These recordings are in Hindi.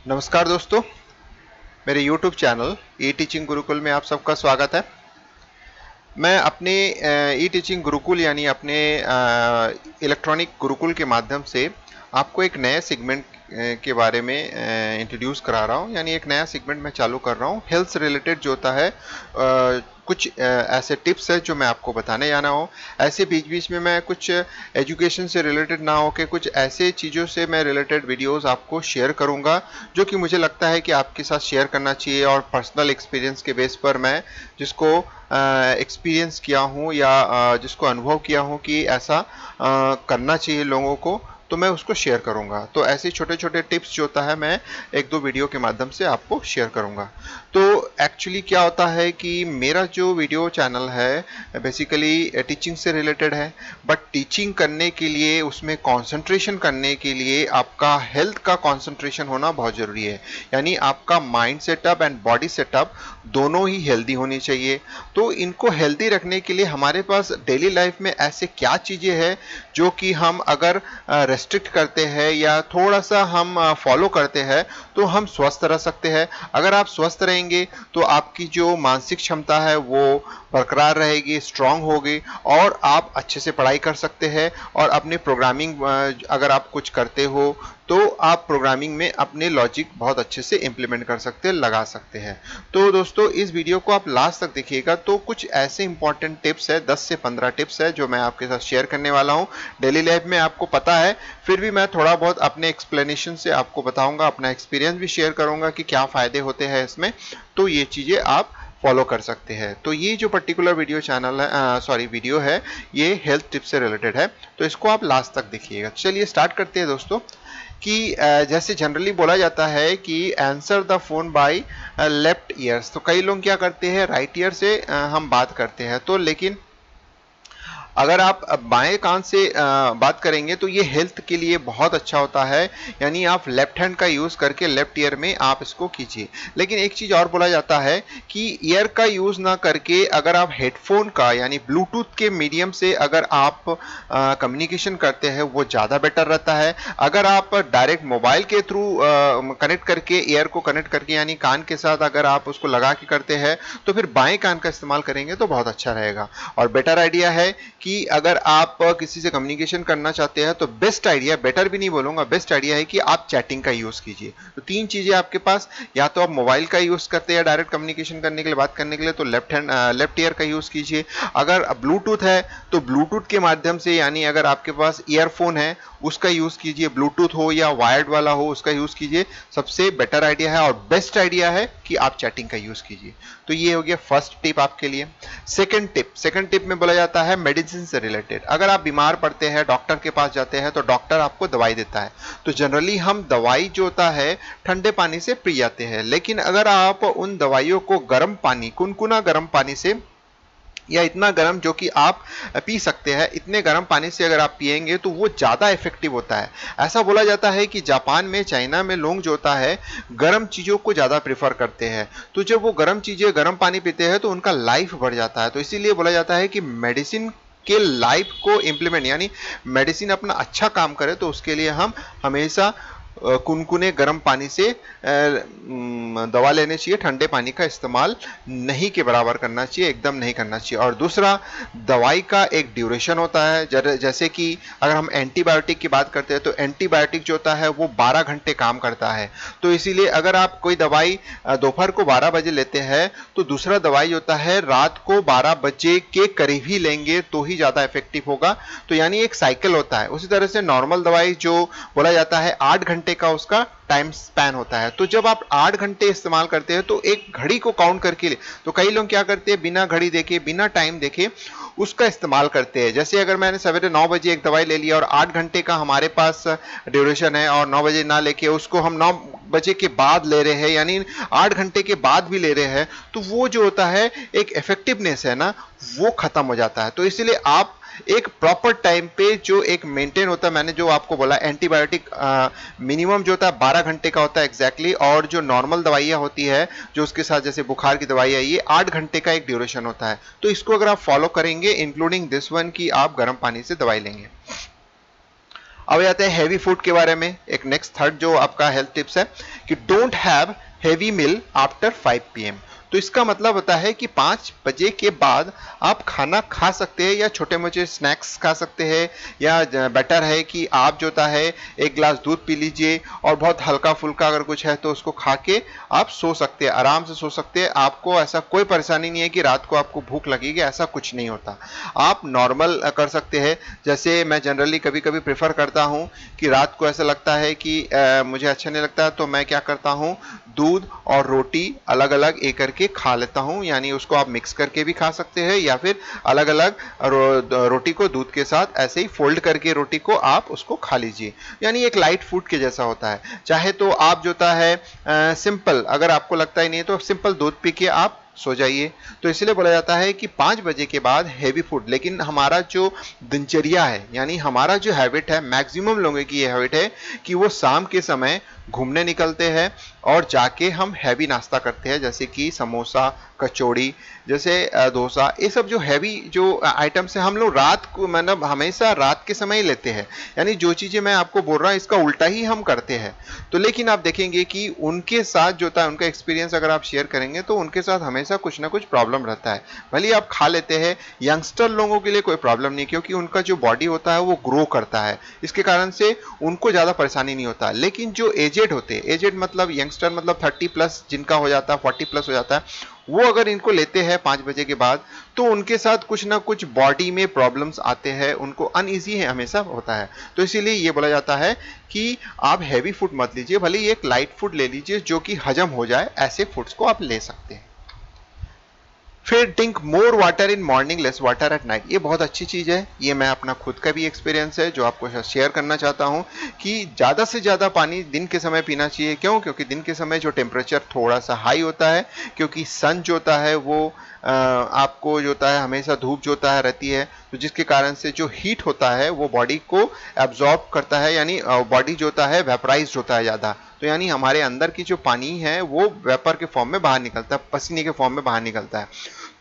नमस्कार दोस्तों, मेरे YouTube चैनल ई टीचिंग गुरुकुल में आप सबका स्वागत है। मैं अपने ई टीचिंग गुरुकुल यानी अपने इलेक्ट्रॉनिक गुरुकुल के माध्यम से आपको एक नए सेगमेंट के बारे में इंट्रोड्यूस करा रहा हूँ। यानी एक नया सेगमेंट मैं चालू कर रहा हूँ। हेल्थ से रिलेटेड जो होता है कुछ ऐसे टिप्स है जो मैं आपको बताने जाना हूँ। ऐसे बीच बीच में मैं कुछ एजुकेशन से रिलेटेड ना होकर कुछ ऐसे चीज़ों से मैं रिलेटेड वीडियोस आपको शेयर करूँगा जो कि मुझे लगता है कि आपके साथ शेयर करना चाहिए, और पर्सनल एक्सपीरियंस के बेस पर मैं जिसको एक्सपीरियंस किया हूँ या जिसको अनुभव किया हूँ कि ऐसा करना चाहिए लोगों को, तो मैं उसको शेयर करूंगा। तो ऐसे छोटे छोटे टिप्स जो होता है मैं एक दो वीडियो के माध्यम से आपको शेयर करूंगा। तो एक्चुअली क्या होता है कि मेरा जो वीडियो चैनल है बेसिकली टीचिंग से रिलेटेड है, बट टीचिंग करने के लिए उसमें कंसंट्रेशन करने के लिए आपका हेल्थ का कंसंट्रेशन होना बहुत ज़रूरी है। यानी आपका mind setup and body setup दोनों ही हेल्दी होनी चाहिए। तो इनको हेल्दी रखने के लिए हमारे पास डेली लाइफ में ऐसे क्या चीज़ें हैं जो कि हम अगर रेस्ट्रिक्ट करते हैं या थोड़ा सा हम फॉलो करते हैं तो हम स्वस्थ रह सकते हैं। अगर आप स्वस्थ रहेंगे तो आपकी जो मानसिक क्षमता है वो बरकरार रहेगी, स्ट्रांग होगी, और आप अच्छे से पढ़ाई कर सकते हैं। और अपने प्रोग्रामिंग अगर आप कुछ करते हो तो आप प्रोग्रामिंग में अपने लॉजिक बहुत अच्छे से इंप्लीमेंट कर सकते हैं, लगा सकते हैं। तो दोस्तों इस वीडियो को आप लास्ट तक देखिएगा, तो कुछ ऐसे इंपॉर्टेंट टिप्स है, 10 से 15 टिप्स है जो मैं आपके साथ शेयर करने वाला हूं। डेली लाइफ में आपको पता है, फिर भी मैं थोड़ा बहुत अपने एक्सप्लेनेशन से आपको बताऊंगा, अपना एक्सपीरियंस भी शेयर करूंगा कि क्या फायदे होते हैं इसमें। तो ये चीजें आप फॉलो कर सकते हैं। तो ये जो पर्टिकुलर वीडियो चैनल है, सॉरी वीडियो है, ये हेल्थ टिप्स से रिलेटेड है, तो इसको आप लास्ट तक देखिएगा। चलिए स्टार्ट करते हैं दोस्तों। कि जैसे जनरली बोला जाता है कि answer the phone by left years. तो कई लोग क्या करते हैं, राइट ईयर से हम बात करते हैं, तो लेकिन अगर आप बाएं कान से बात करेंगे तो ये हेल्थ के लिए बहुत अच्छा होता है। यानी आप लेफ्ट हैंड का यूज करके लेफ्ट ईयर में आप इसको कीजिए। लेकिन एक चीज और बोला जाता है कि ईयर का यूज ना करके अगर आप हेडफोन का यानी ब्लूटूथ के मीडियम से अगर आप कम्युनिकेशन करते हैं वो ज्यादा बेटर रहता है। अगर आप डायरेक्ट मोबाइल के थ्रू कनेक्ट करके, ईयर को कनेक्ट करके यानी कान के साथ अगर आप उसको लगा के करते हैं तो फिर बाएं कान का इस्तेमाल करेंगे तो बहुत अच्छा रहेगा। और बेटर आइडिया है कि अगर आप किसी से कम्युनिकेशन करना चाहते हैं तो बेस्ट आइडिया, बेटर भी नहीं बोलूंगा, बेस्ट आइडिया है कि आप चैटिंग का यूज कीजिए। तो तीन चीजें आपके पास, या तो आप मोबाइल का यूज करते हैं डायरेक्ट कम्युनिकेशन करने के लिए, बात करने के लिए, तो लेफ्ट ईयर का यूज कीजिए। अगर ब्लूटूथ है तो ब्लूटूथ के माध्यम से, यानी अगर आपके पास ईयरफोन है उसका यूज कीजिए, ब्लूटूथ हो या वायर्ड वाला हो उसका यूज कीजिए। सबसे बेटर आइडिया है और बेस्ट आइडिया है कि आप चैटिंग का यूज कीजिए। तो ये हो गया फर्स्ट टिप आपके लिए। सेकंड टिप में बोला जाता है मेडिसिन से रिलेटेड। अगर आप बीमार पड़ते हैं, डॉक्टर के पास जाते हैं, तो डॉक्टर आपको दवाई देता है। तो जनरली हम दवाई जो होता है ठंडे पानी से पी जाते हैं, लेकिन अगर आप उन दवाइयों को गर्म पानी, कुनकुना गर्म पानी से, या इतना गर्म जो कि आप पी सकते हैं, इतने गर्म पानी से अगर आप पिएंगे तो वो ज़्यादा इफेक्टिव होता है। ऐसा बोला जाता है कि जापान में, चाइना में लोग जो होता है गर्म चीज़ों को ज़्यादा प्रेफर करते हैं। तो जब वो गर्म चीज़ें, गर्म पानी पीते हैं तो उनका लाइफ बढ़ जाता है। तो इसीलिए बोला जाता है कि मेडिसिन के लाइफ को इम्प्लीमेंट, यानी मेडिसिन अपना अच्छा काम करे तो उसके लिए हम हमेशा कुनकुने गर्म पानी से दवा लेने चाहिए। ठंडे पानी का इस्तेमाल नहीं के बराबर करना चाहिए, एकदम नहीं करना चाहिए। और दूसरा, दवाई का एक ड्यूरेशन होता है। जैसे कि अगर हम एंटीबायोटिक की बात करते हैं तो एंटीबायोटिक जो होता है वो 12 घंटे काम करता है। तो इसीलिए अगर आप कोई दवाई दोपहर को 12 बजे लेते हैं तो दूसरा दवाई होता है रात को 12 बजे के करीब ही लेंगे तो ही ज़्यादा इफेक्टिव होगा। तो यानी एक साइकिल होता है। उसी तरह से नॉर्मल दवाई जो बोला जाता है 8 घंटे का उसका टाइम स्पैन होता है। तो जब आप 8 घंटे इस्तेमाल करते हैं तो एक घड़ी को काउंट करके ले, तो कई लोग क्या करते हैं बिना घड़ी देखे, बिना टाइम देखे उसका इस्तेमाल करते हैं। जैसे अगर मैंने सवेरे 9 बजे एक दवाई ले लिया और 8 घंटे का हमारे पास ड्यूरेशन है, और 9 बजे ना लेके उसको हम 9 बजे के बाद ले रहे हैं, यानी 8 घंटे के बाद भी ले रहे हैं, तो वो जो होता है एक इफेक्टिवनेस है ना, वो खत्म हो जाता है। तो इसलिए आप एक प्रॉपर टाइम पे जो एक मेंटेन होता है, मैंने जो आपको बोला एंटीबायोटिक मिनिमम जो होता है 12 घंटे का होता है एग्जैक्टली, और जो नॉर्मल दवाइयाँ होती है जो उसके साथ जैसे बुखार की दवाई है, ये 8 घंटे का एक ड्यूरेशन होता है। तो इसको अगर आप फॉलो करेंगे, इंक्लूडिंग दिस वन, की आप गर्म पानी से दवाई लेंगे। अब आते हैं हैवी फूड के बारे में। एक नेक्स्ट थर्ड जो आपका हेल्थ टिप्स है कि don't have heavy meal after 5 PM. तो इसका मतलब होता है कि 5 बजे के बाद आप खाना खा सकते हैं या छोटे मोटे स्नैक्स खा सकते हैं, या बेटर है कि आप जो होता है एक गिलास दूध पी लीजिए और बहुत हल्का फुल्का अगर कुछ है तो उसको खा के आप सो सकते हैं, आराम से सो सकते हैं। आपको ऐसा कोई परेशानी नहीं है कि रात को आपको भूख लगेगी, ऐसा कुछ नहीं होता। आप नॉर्मल कर सकते हैं। जैसे मैं जनरली कभी कभी प्रेफर करता हूं कि रात को ऐसा लगता है कि मुझे अच्छा नहीं लगता, तो मैं क्या करता हूं, दूध और रोटी अलग अलग एक करके खा लेता हूं। यानी उसको आप मिक्स करके भी खा सकते हैं या फिर अलग अलग रोटी को दूध के साथ ऐसे ही फोल्ड करके रोटी को आप उसको खा लीजिए। यानी एक लाइट फूड के जैसा होता है। चाहे तो आप जो होता है सिंपल, अगर आपको लगता ही नहीं तो सिंपल दूध पी के आप सो जाइए। तो इसलिए बोला जाता है कि 5 बजे के बाद हैवी फूड। लेकिन हमारा जो दिनचर्या है, यानी हमारा जो हैबिट है, मैक्सिमम लोगों की ये हैबिट है कि वो शाम के समय घूमने निकलते हैं और जाके हम हैवी नाश्ता करते हैं, जैसे कि समोसा, कचौड़ी, जैसे डोसा। ये सब जो हैवी जो आइटम्स है हम लोग रात को, मतलब हमेशा रात के समय ही लेते हैं। यानी जो चीजें मैं आपको बोल रहा हूँ इसका उल्टा ही हम करते हैं। तो लेकिन आप देखेंगे कि उनके साथ जो था, उनका एक्सपीरियंस अगर आप शेयर करेंगे तो उनके साथ हमेशा कुछ ना कुछ प्रॉब्लम रहता है। भले आप खा लेते हैं, यंगस्टर लोगों के लिए कोई प्रॉब्लम नहीं, क्योंकि उनका जो बॉडी होता है वो ग्रो करता है, इसके कारण से उनको ज्यादा परेशानी नहीं होता। लेकिन जो एजेड होते हैं, एजेड मतलब यंगस्टर मतलब 30 प्लस जिनका हो जाता है, 40 प्लस हो जाता है, वो अगर इनको लेते हैं 5 बजे के बाद तो उनके साथ कुछ ना कुछ बॉडी में प्रॉब्लम्स आते हैं, उनको अनईजी है हमेशा होता है। तो इसीलिए ये बोला जाता है कि आप हैवी फूड मत लीजिए, भले ही एक लाइट फूड ले लीजिए जो कि हजम हो जाए, ऐसे फूड्स को आप ले सकते हैं। फिर drink more water in morning, less water at night. ये बहुत अच्छी चीज है, ये मैं अपना खुद का भी एक्सपीरियंस है जो आपको शेयर करना चाहता हूं कि ज्यादा से ज्यादा पानी दिन के समय पीना चाहिए। क्यों? क्योंकि दिन के समय जो टेम्परेचर थोड़ा सा हाई होता है, क्योंकि सन जो होता है वो आपको जो होता है हमेशा धूप जो होता है रहती है, तो जिसके कारण से जो हीट होता है वो बॉडी को एब्जॉर्ब करता है, यानी बॉडी जो होता है वेपराइज्ड होता है ज्यादा। तो यानी हमारे अंदर की जो पानी है वो वेपर के फॉर्म में बाहर निकलता है, पसीने के फॉर्म में बाहर निकलता है।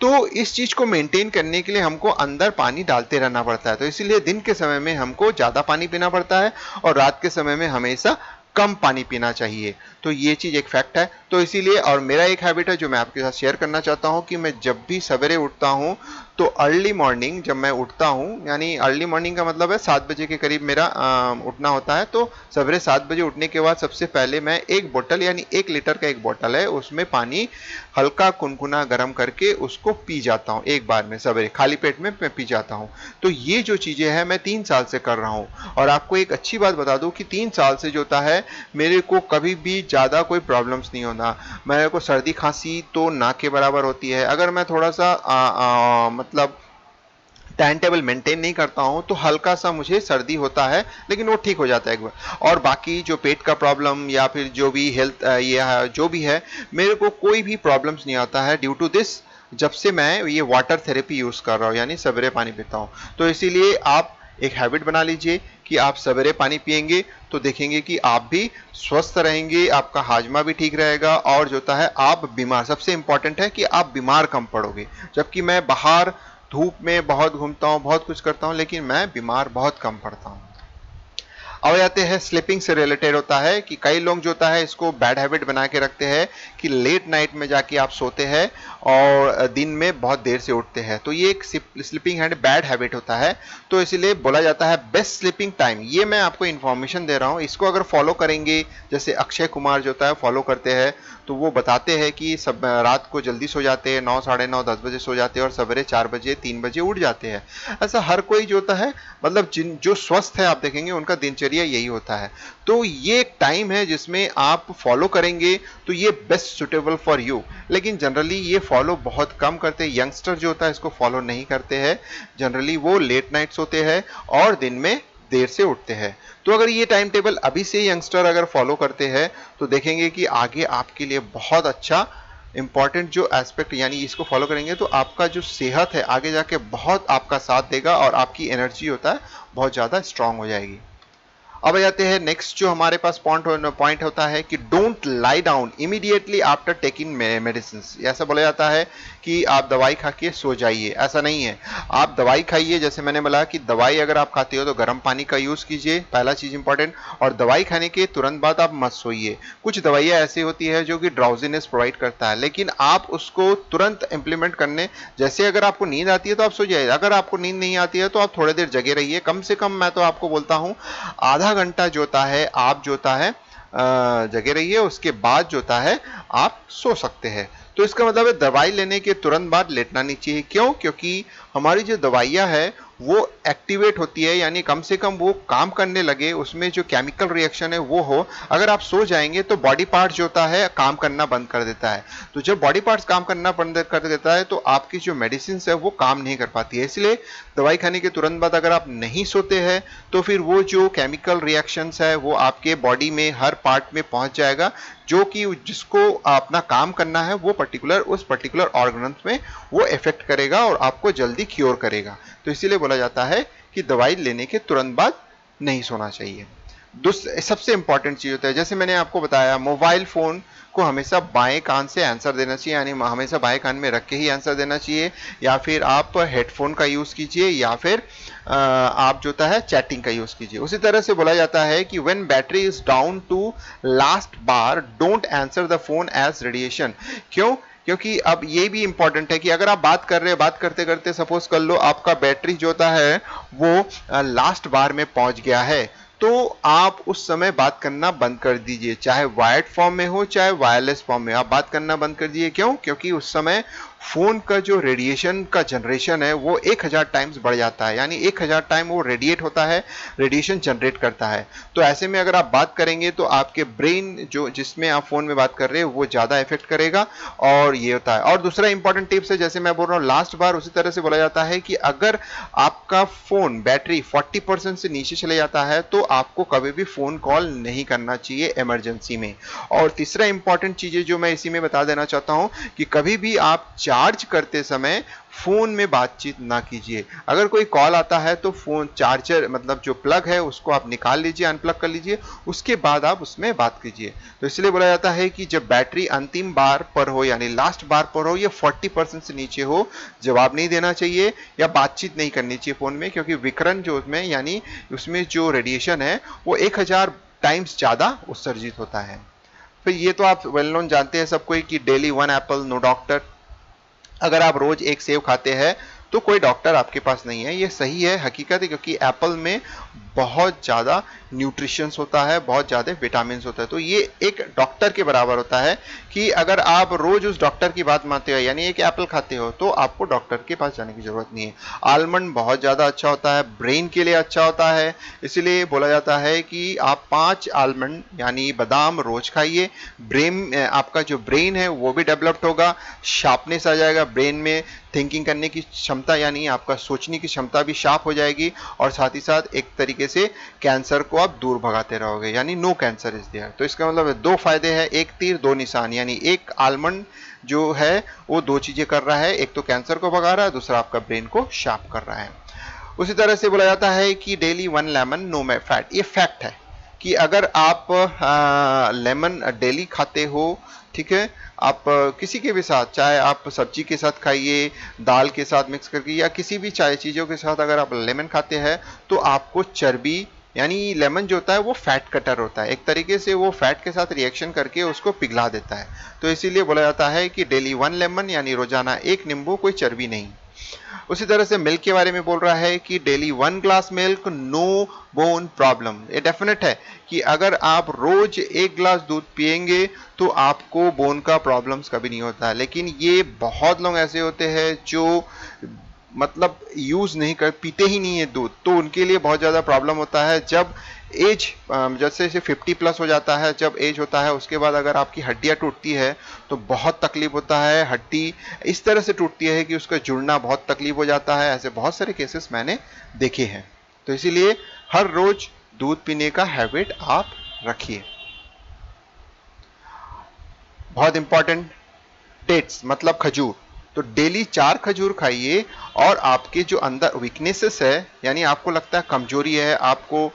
तो इस चीज को मेंटेन करने के लिए हमको अंदर पानी डालते रहना पड़ता है। तो इसीलिए दिन के समय में हमको ज्यादा पानी पीना पड़ता है और रात के समय में हमेशा कम पानी पीना चाहिए। तो ये चीज एक फैक्ट है। तो इसीलिए, और मेरा एक हैबिट है जो मैं आपके साथ शेयर करना चाहता हूं कि मैं जब भी सवेरे उठता हूं तो अर्ली मॉर्निंग जब मैं उठता हूं, यानी अर्ली मॉर्निंग का मतलब है 7 बजे के करीब मेरा उठना होता है। तो सवेरे 7 बजे उठने के बाद सबसे पहले मैं एक बोतल, यानी 1 लीटर का एक बोतल है, उसमें पानी हल्का कुनकुना गर्म करके उसको पी जाता हूं एक बार में, सवेरे खाली पेट में मैं पी जाता हूं। तो ये जो चीजें हैं मैं 3 साल से कर रहा हूं। और आपको एक अच्छी बात बता दूं कि 3 साल से जो होता है मेरे को कभी भी ज्यादा कोई प्रॉब्लम्स नहीं होता। मेरे को सर्दी खांसी तो ना के बराबर होती है। अगर मैं थोड़ा सा मतलब टाइम टेबल मेंटेन नहीं करता हूं तो हल्का सा मुझे सर्दी होता है, लेकिन वो ठीक हो जाता है एक बार। और बाकी जो पेट का प्रॉब्लम या फिर जो भी हेल्थ ये जो भी है, मेरे को कोई भी प्रॉब्लम्स नहीं आता है ड्यू टू दिस, जब से मैं ये वाटर थेरेपी यूज कर रहा हूँ, यानी सवेरे पानी पीता हूँ। तो इसीलिए आप एक हैबिट बना लीजिए कि आप सवेरे पानी पिएंगे तो देखेंगे कि आप भी स्वस्थ रहेंगे, आपका हाजमा भी ठीक रहेगा, और जो होता है आप बीमार, सबसे इंपॉर्टेंट है कि आप बीमार कम पड़ोगे। जबकि मैं बाहर धूप में बहुत घूमता हूँ, बहुत कुछ करता हूँ, लेकिन मैं बीमार बहुत कम पड़ता हूँ। अब आते हैं स्लीपिंग से रिलेटेड होता है कि कई लोग जो होता है इसको बैड हैबिट बना के रखते हैं कि लेट नाइट में जाके आप सोते हैं और दिन में बहुत देर से उठते हैं। तो ये एक स्लीपिंग बैड हैबिट होता है। तो इसीलिए बोला जाता है बेस्ट स्लीपिंग टाइम, ये मैं आपको इन्फॉर्मेशन दे रहा हूँ, इसको अगर फॉलो करेंगे, जैसे अक्षय कुमार जो होता है फॉलो करते हैं, तो वो बताते हैं कि सब रात को जल्दी सो जाते हैं, 9, साढ़े 9, 10 बजे सो जाते हैं और सवेरे 4 बजे 3 बजे उठ जाते हैं। ऐसा हर कोई जो होता है, मतलब जिन जो स्वस्थ है आप देखेंगे उनका दिनचर्या यही होता है। तो ये एक टाइम है जिसमें आप फॉलो करेंगे तो ये बेस्ट सुटेबल फॉर यू। लेकिन जनरली ये फॉलो बहुत कम करते हैं, यंगस्टर जो होता है इसको फॉलो नहीं करते हैं। जनरली वो लेट नाइट सोते हैं और दिन में देर से उठते हैं। तो अगर ये टाइम टेबल अभी से यंगस्टर अगर फॉलो करते हैं तो देखेंगे कि आगे आपके लिए बहुत अच्छा इंपॉर्टेंट जो एस्पेक्ट, यानी इसको फॉलो करेंगे तो आपका जो सेहत है आगे जाके बहुत आपका साथ देगा और आपकी एनर्जी होता है बहुत ज्यादा स्ट्रांग हो जाएगी। अब आ जाते हैं नेक्स्ट जो हमारे पास पॉइंट होता है कि don't lie down immediately after taking medicine. ऐसा बोला जाता है कि आप दवाई खा के सो जाइए, ऐसा नहीं है। आप दवाई खाइए, जैसे मैंने बोला कि दवाई अगर आप खाते हो तो गर्म पानी का यूज कीजिए, पहला चीज इंपॉर्टेंट। और दवाई खाने के तुरंत बाद आप मत सोइए। कुछ दवाइयां ऐसी होती है जो कि ड्राउजीनेस प्रोवाइड करता है, लेकिन आप उसको तुरंत इंप्लीमेंट करने, जैसे अगर आपको नींद आती है तो आप सो जाइए, अगर आपको नींद नहीं आती है तो आप थोड़ी देर जगे रहिए। कम से कम मैं तो आपको बोलता हूं आधा घंटा जोता है आप जोता है जगे रहिए, उसके बाद जोता है आप सो सकते हैं। तो इसका मतलब है दवाई लेने के तुरंत बाद लेटना नहीं चाहिए। क्यों? क्योंकि हमारी जो दवाइयां है वो एक्टिवेट होती है, यानी कम से कम वो काम करने लगे, उसमें जो केमिकल रिएक्शन है वो हो। अगर आप सो जाएंगे तो बॉडी पार्ट जो होता है काम करना बंद कर देता है। तो जब बॉडी पार्ट्स काम करना बंद कर देता है तो आपकी जो मेडिसिन है वो काम नहीं कर पाती है। इसलिए दवाई खाने के तुरंत बाद अगर आप नहीं सोते हैं तो फिर वो जो केमिकल रिएक्शंस है वो आपके बॉडी में हर पार्ट में पहुंच जाएगा, जो कि जिसको अपना काम करना है वो उस पर्टिकुलर ऑर्गन में वो इफेक्ट करेगा और आपको जल्दी क्योर करेगा। तो इसीलिए बोला जाता है कि दवाई लेने के तुरंत बाद नहीं सोना चाहिए। सबसे इंपॉर्टेंट चीज होता है, जैसे मैंने आपको बताया, मोबाइल फोन को हमेशा बाएं कान से आंसर देना चाहिए, यानी हमेशा बाएं कान में रख के ही आंसर देना चाहिए, या फिर आप हेडफोन का यूज कीजिए, या फिर आप जो है चैटिंग का यूज कीजिए। उसी तरह से बोला जाता है कि when battery is down to last bar don't answer the phone as radiation. क्यों? क्योंकि अब ये भी इंपॉर्टेंट है कि अगर आप बात कर रहे हैं, बात करते करते सपोज कर लो आपका बैटरी जो होता है वो लास्ट बार में पहुंच गया है, तो आप उस समय बात करना बंद कर दीजिए, चाहे वायर्ड फॉर्म में हो चाहे वायरलेस फॉर्म में, आप बात करना बंद कर दीजिए। क्यों? क्योंकि उस समय फोन का जो रेडिएशन का जनरेशन है वो 1000 टाइम्स बढ़ जाता है, यानी 1000 टाइम वो रेडिएट होता है, रेडिएशन जनरेट करता है। तो ऐसे में अगर आप बात करेंगे तो आपके ब्रेन जो जिसमें आप फोन में बात कर रहे हो वो ज्यादा इफेक्ट करेगा, और ये होता है। और दूसरा इंपॉर्टेंट टिप्स है, जैसे मैं बोल रहा हूँ लास्ट बार, उसी तरह से बोला जाता है कि अगर आपका फोन बैटरी 40% से नीचे चले जाता है तो आपको कभी भी फोन कॉल नहीं करना चाहिए इमरजेंसी में। और तीसरा इंपॉर्टेंट चीजें जो मैं इसी में बता देना चाहता हूं कि कभी भी आप चार्ज करते समय फोन में बातचीत ना कीजिए। अगर कोई कॉल आता है तो फोन चार्जर मतलब जो प्लग है उसको आप निकाल लीजिए, अनप्लग कर लीजिए, उसके बाद आप उसमें बात कीजिए। तो इसलिए बोला जाता है कि जब बैटरी अंतिम बार पर हो यानी लास्ट बार पर हो, या 40% से नीचे हो, जवाब नहीं देना चाहिए या बातचीत नहीं करनी चाहिए फोन में, क्योंकि विकिरण जो उसमें यानी उसमें जो रेडिएशन है वो 1000 टाइम्स ज्यादा उत्सर्जित होता है। फिर ये तो आप वेल नोन जानते हैं सबको कि डेली 1 एप्पल नो डॉक्टर। अगर आप रोज एक सेब खाते हैं तो कोई डॉक्टर आपके पास नहीं है, ये सही है, हकीकत है, क्योंकि एप्पल में बहुत ज्यादा न्यूट्रिशंस होता है, बहुत ज्यादा विटामिन होता है। तो ये एक डॉक्टर के बराबर होता है कि अगर आप रोज उस डॉक्टर की बात मानते हो यानी एक एप्पल खाते हो तो आपको डॉक्टर के पास जाने की जरूरत नहीं है। आलमंड बहुत ज्यादा अच्छा होता है, ब्रेन के लिए अच्छा होता है, इसलिए बोला जाता है कि आप 5 आलमंड यानी बादाम रोज खाइए। ब्रेन आपका जो ब्रेन है वो भी डेवलप्ड होगा, शार्पनेस आ जाएगा ब्रेन में, थिंकिंग करने की क्षमता यानी आपका सोचने की क्षमता भी शार्प हो जाएगी, और साथ ही साथ एक तरीके से कैंसर को आप दूर भगाते रहोगे, यानी नो कैंसर इज देयर। तो इसका मतलब दो फायदे हैं, एक तीर दो निशान, यानी एक आलमंड जो है वो दो चीजें कर रहा है, एक तो कैंसर को भगा रहा है, दूसरा आपका ब्रेन को शार्प कर रहा है। उसी तरह से बोला जाता है कि डेली 1 लेमन नो फैट। ये फैक्ट है कि अगर आप लेमन डेली खाते हो, ठीक है, आप किसी के भी साथ, चाहे आप सब्जी के साथ खाइए, दाल के साथ मिक्स करके, या किसी भी चाय चीज़ों के साथ अगर आप लेमन खाते हैं तो आपको चर्बी, यानी लेमन जो होता है वो फैट कटर होता है, एक तरीके से वो फैट के साथ रिएक्शन करके उसको पिघला देता है। तो इसीलिए बोला जाता है कि डेली 1 लेमन यानी रोजाना 1 नींबू, कोई चर्बी नहीं। उसी तरह से मिल्क के बारे में बोल रहा है कि daily 1 glass milk no bone problem. ये डेफिनेट है कि अगर आप रोज 1 ग्लास दूध पिएंगे तो आपको बोन का प्रॉब्लम्स कभी नहीं होता है। लेकिन ये बहुत लोग ऐसे होते हैं जो मतलब यूज नहीं कर, पीते ही नहीं है दूध, तो उनके लिए बहुत ज्यादा प्रॉब्लम होता है। जब एज जैसे 50 प्लस हो जाता है, जब एज होता है उसके बाद अगर आपकी हड्डियां टूटती है तो बहुत तकलीफ होता है। हड्डी इस तरह से टूटती है कि उसका जुड़ना बहुत तकलीफ हो जाता है। ऐसे बहुत सारे केसेस मैंने देखे हैं। तो इसीलिए हर रोज दूध पीने का हैबिट आप रखिए। बहुत इंपॉर्टेंट, डेट्स मतलब खजूर। तो डेली 4 खजूर खाइए और आपके जो अंदर वीकनेसेस है, यानी आपको लगता है कमजोरी है, आपको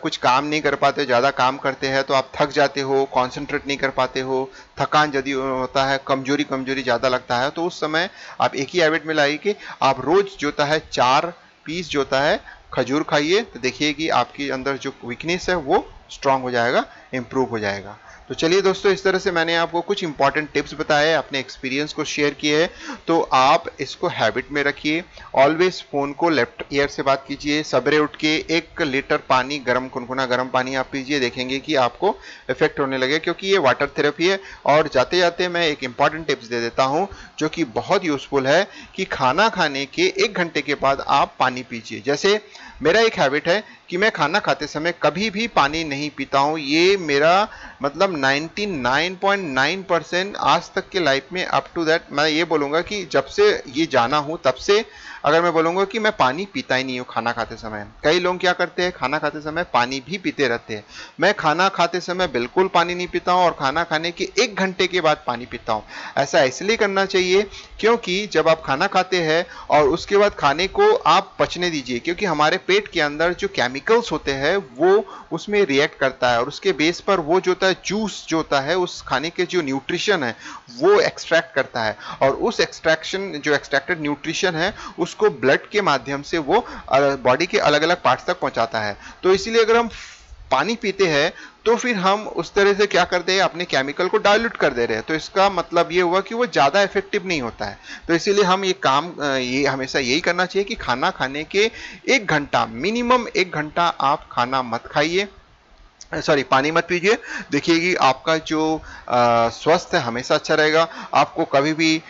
कुछ काम नहीं कर पाते, ज़्यादा काम करते हैं तो आप थक जाते हो, कॉन्सेंट्रेट नहीं कर पाते हो, थकान यदि होता है, कमजोरी कमजोरी ज़्यादा लगता है, तो उस समय आप एक ही हैबिट में लाइए कि आप रोज जो होता है 4 पीस जो होता है खजूर खाइए। तो देखिए कि आपके अंदर जो वीकनेस है वो स्ट्रांग हो जाएगा, इंप्रूव हो जाएगा। तो चलिए दोस्तों, इस तरह से मैंने आपको कुछ इंपॉर्टेंट टिप्स बताए, अपने एक्सपीरियंस को शेयर किए हैं, तो आप इसको हैबिट में रखिए। ऑलवेज फोन को लेफ्ट ईयर से बात कीजिए। सवेरे उठ के 1 लीटर पानी, गर्म गुनगुना गर्म पानी आप पीजिए, देखेंगे कि आपको इफेक्ट होने लगे, क्योंकि ये वाटर थेरेपी है। और जाते जाते मैं एक इंपॉर्टेंट टिप्स दे देता हूं जो कि बहुत यूजफुल है, कि खाना खाने के 1 घंटे के बाद आप पानी पीजिए। जैसे मेरा एक हैबिट है कि मैं खाना खाते समय कभी भी पानी नहीं पीता हूँ। ये मेरा मतलब 99.9% आज तक के लाइफ में, अप टू दैट मैं ये बोलूँगा कि जब से ये जाना हूँ तब से, अगर मैं बोलूँगा कि मैं पानी पीता ही नहीं हूँ खाना खाते समय। कई लोग क्या करते हैं, खाना खाते समय पानी भी पीते रहते हैं। मैं खाना खाते समय बिल्कुल पानी नहीं पीता हूँ और खाना खाने के 1 घंटे के बाद पानी पीता हूँ। ऐसा इसलिए करना चाहिए क्योंकि जब आप खाना खाते हैं और उसके बाद खाने को आप पचने दीजिए, क्योंकि हमारे पेट के अंदर जो केमिकल्स होते हैं वो उसमें रिएक्ट करता है और उसके बेस पर वो जो होता है जूस जो होता है, उस खाने के जो न्यूट्रिशन है वो एक्सट्रैक्ट करता है, और उस एक्सट्रैक्शन जो एक्सट्रैक्टेड न्यूट्रिशन है उसको ब्लड के माध्यम से वो बॉडी के अलग अलग पार्ट्स तक पहुंचाता है। तो इसीलिए अगर हम पानी पीते हैं तो फिर हम उस तरह से क्या करते हैं, अपने केमिकल को डाइल्यूट कर दे रहे हैं, तो इसका मतलब ये हुआ कि वो ज्यादा इफेक्टिव नहीं होता है। तो इसीलिए हम ये हमेशा यही करना चाहिए कि खाना खाने के 1 घंटा, मिनिमम 1 घंटा आप खाना मत खाइए, सॉरी पानी मत पीजिए। देखिए कि आपका जो स्वास्थ्य है हमेशा अच्छा रहेगा। आपको कभी भी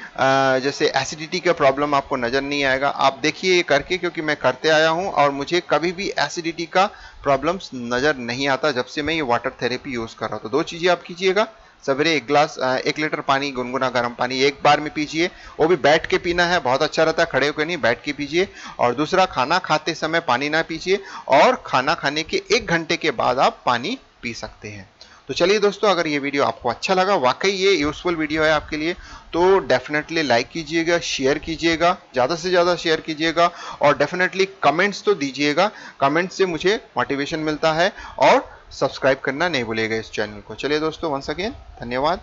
जैसे एसिडिटी का प्रॉब्लम आपको नजर नहीं आएगा। आप देखिए ये करके, क्योंकि मैं करते आया हूं और मुझे कभी भी एसिडिटी का प्रॉब्लम्स नजर नहीं आता जब से मैं ये वाटर थेरेपी यूज कर रहा हूं। तो 2 चीजें आप कीजिएगा, सवेरे 1 लीटर पानी, गुनगुना गर्म पानी एक बार में पीजिए, वो भी बैठ के पीना है, बहुत अच्छा रहता है, खड़े होकर नहीं, बैठ के पीजिए। और दूसरा, खाना खाते समय पानी ना पीजिए और खाना खाने के 1 घंटे के बाद आप पानी पी सकते हैं। तो चलिए दोस्तों, अगर ये वीडियो आपको अच्छा लगा, वाकई ये यूजफुल वीडियो है आपके लिए, तो डेफिनेटली लाइक कीजिएगा, शेयर कीजिएगा, ज़्यादा से ज़्यादा शेयर कीजिएगा और डेफिनेटली कमेंट्स तो दीजिएगा। कमेंट्स से मुझे मोटिवेशन मिलता है, और सब्सक्राइब करना नहीं भूलिएगा इस चैनल को। चलिए दोस्तों, वंस अगेन धन्यवाद।